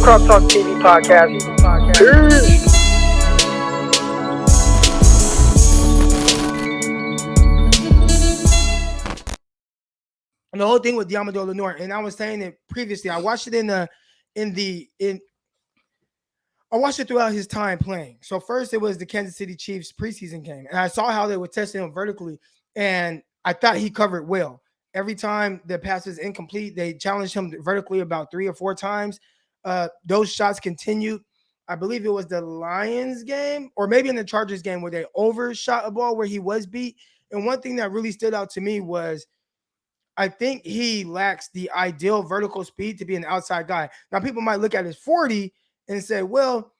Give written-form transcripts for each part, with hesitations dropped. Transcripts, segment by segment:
Crop Talk TV podcast. Peace. And the whole thing with Deommodore Lenoir, and I was saying it previously. I watched it I watched it throughout his time playing. So first it was the Kansas City Chiefs preseason game, and I saw how they were testing him vertically, and I thought he covered well. Every time the pass was incomplete, they challenged him vertically about 3 or 4 times. Those shots continued. I believe it was the Lions game or maybe in the Chargers game where they overshot a ball where he was beat. And one thing that really stood out to me was I think he lacks the ideal vertical speed to be an outside guy. Now, people might look at his 40 and say, well,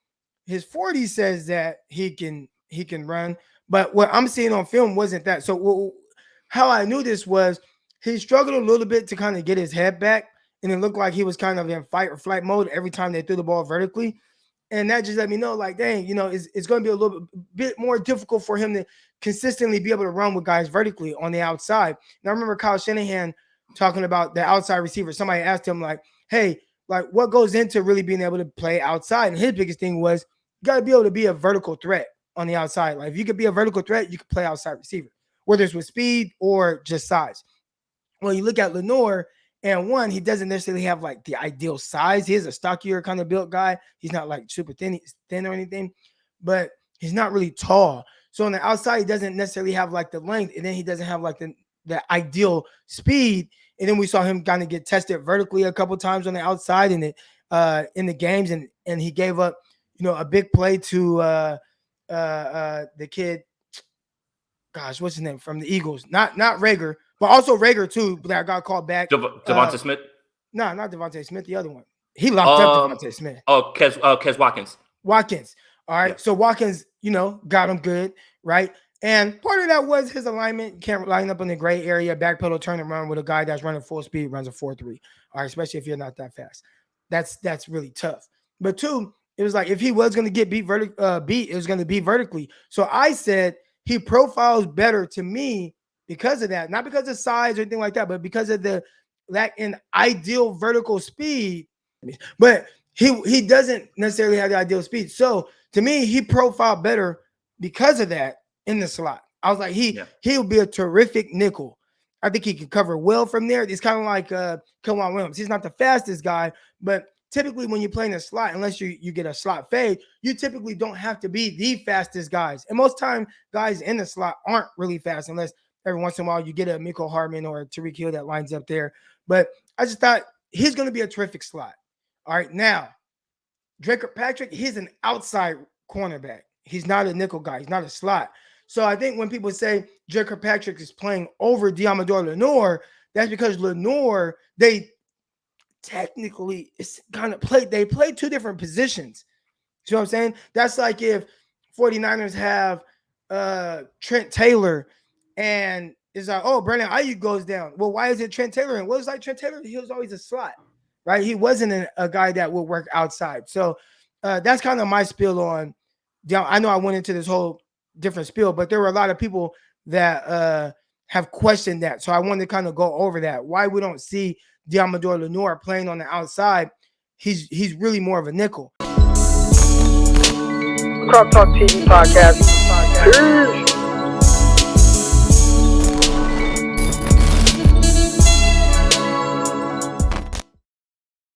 his 40 says that he can run. But what I'm seeing on film wasn't that. So how I knew this was he struggled a little bit to kind of get his head back. And it looked like he was kind of in fight or flight mode every time they threw the ball vertically. And that just let me know, like, dang, it's going to be a little bit more difficult for him to consistently be able to run with guys vertically on the outside. Now, I remember Kyle Shanahan talking about the outside receiver. Somebody asked him, like, hey, like, what goes into really being able to play outside? And his biggest thing was you got to be able to be a vertical threat on the outside. Like, if you could be a vertical threat, you could play outside receiver, whether it's with speed or just size. When you look at Lenoir, and one, he doesn't necessarily have like the ideal size. He is a stockier kind of built guy. He's not like super thin or anything, but he's not really tall. So on the outside, he doesn't necessarily have like the length, and then he doesn't have like the ideal speed. And then we saw him kind of get tested vertically a couple times on the outside in the games, and he gave up, a big play to the kid. Gosh, what's his name from the Eagles? Not Rager, but also Rager too. That got called back. Devonta Smith. No, not Devonta Smith. The other one. He locked up Devonta Smith. Oh, Kes Watkins. Watkins. All right. Yeah. So Watkins, got him good, right? And part of that was his alignment. You can't line up in the gray area, backpedal, turn around with a guy that's running full speed, runs a 4.3. All right, especially if you're not that fast. That's really tough. But two, it was like if he was going to get beat, it was going to be vertically. So I said he profiles better to me because of that, not because of size or anything like that, but because of the lack in ideal vertical speed. But he doesn't necessarily have the ideal speed. So to me, he profiled better because of that in the slot. I was like, he'll be a terrific nickel. I think he can cover well from there. It's kind of like Kwan Williams. He's not the fastest guy, but typically when you play in a slot, unless you get a slot fade, you typically don't have to be the fastest guys. And most time, guys in the slot aren't really fast unless every once in a while you get a Miko Hardman or a Tariq Hill that lines up there. But I just thought he's going to be a terrific slot. All right, now, Dre Kirkpatrick, he's an outside cornerback. He's not a nickel guy. He's not a slot. So I think when people say Dre Kirkpatrick is playing over Deommodore Lenoir, that's because Lenoir, they technically it's kind of they play two different positions. You know what I'm saying? That's like if 49ers have Trent Taylor and it's like, oh, Brandon Ayuk goes down. Well, why is it Trent Taylor? And well, it's like Trent Taylor, he was always a slot, right? He wasn't a guy that would work outside. So that's kind of my spiel on I know I went into this whole different spiel, but there were a lot of people that have questioned that. So I wanted to kind of go over that. Why we don't see Deommodore Lenoir playing on the outside. He's really more of a nickel. Crop Talk TV podcast. Peace.